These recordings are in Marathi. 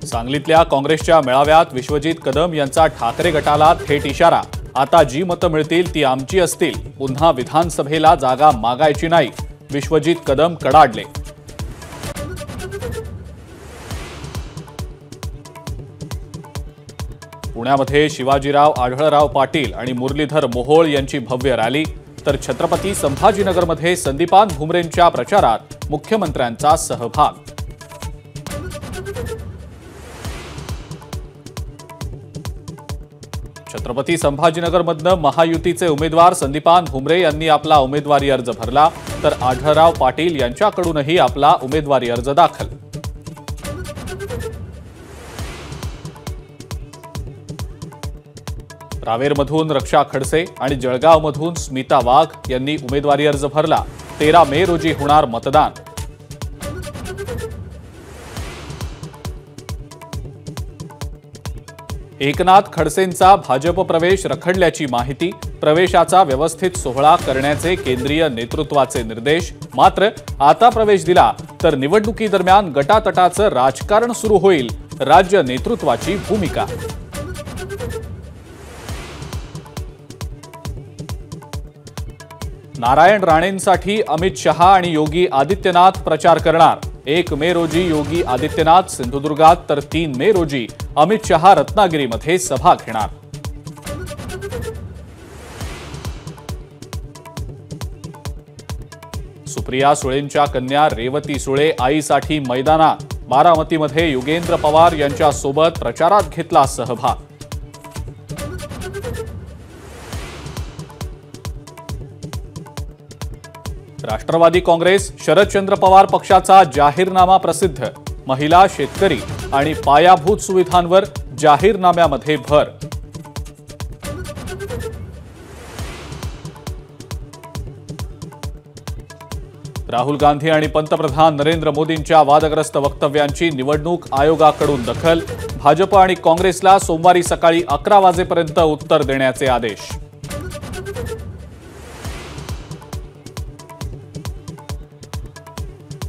सांगलीतल्या काँग्रेसच्या मेळाव्यात विश्वजित कदम यांचा ठाकरे गटाला थेट इशारा। आता जी मतं मिळतील ती आमची असतील, पुन्हा विधानसभेला जागा मागायची नाही, विश्वजित कदम कडाडले। पुण्यामध्ये शिवाजीराव आढळराव पाटील आणि मुरलीधर मोहोळ यांची भव्य रॅली, तर छत्रपती संभाजीनगरमध्ये संदीपान भुमरेंच्या प्रचारात मुख्यमंत्र्यांचा सहभाग। छत्रपती संभाजीनगरमधनं महायुतीचे उमेदवार संदीपान भुमरे यांनी आपला उमेदवारी अर्ज भरला, तर आढळराव पाटील यांच्याकडूनही आपला उमेदवारी अर्ज दाखल। रावेरमधून रक्षा खडसे आणि जळगावमधून स्मिता वाघ यांनी उमेदवारी अर्ज भरला। 13 मे रोजी होणार मतदान। एकनाथ खडसेंचा भाजप प्रवेश रखडल्याची माहिती, प्रवेशाचा व्यवस्थित सोहळा करण्याचे केंद्रीय नेतृत्वाचे निर्देश। मात्र आता प्रवेश दिला तर निवडणुकीदरम्यान गटातटाचं राजकारण सुरू होईल, राज्य नेतृत्वाची भूमिका। नारायण राणेंसाठी अमित शहा आणि योगी आदित्यनाथ प्रचार करणार। 1 मे रोजी योगी आदित्यनाथ सिंधुदुर्गात, तर 3 मे रोजी अमित शहा रत्नागिरीमध्ये सभा घेणार। सुप्रिया सुळेंच्या कन्या रेवती सुळे आईसाठी मैदानात, बारामतीमध्ये युगेंद्र पवार यांच्या सोबत प्रचारात घेतला सहभाग। राष्ट्रवादी काँग्रेस शरदचंद्र पवार पक्षाचा जाहीरनामा प्रसिद्ध, महिला, शेतकरी आणि पायाभूत सुविधांवर जाहीरनाम्यामध्ये भर। राहुल गांधी आणि पंतप्रधान नरेंद्र मोदींच्या वादग्रस्त वक्तव्यांची निवडणूक आयोगाकडून दखल, भाजप आणि काँग्रेसला सोमवारी सकाळी 11 वाजेपर्यंत उत्तर देण्याचे आदेश।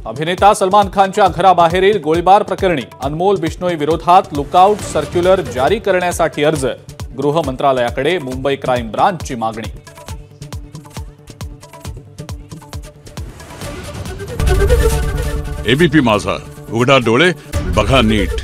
अभिनेता सलमान खानच्या घराबाहेरील गोळीबार प्रकरणी अनमोल बिश्नोई विरोधात लुकआउट सर्क्युलर जारी करण्यासाठी अर्ज, गृह मंत्रालयाकडे मुंबई क्राईम ब्रांचची मागणी। एबीपी माझा, उघडा डोळे बघा नीट।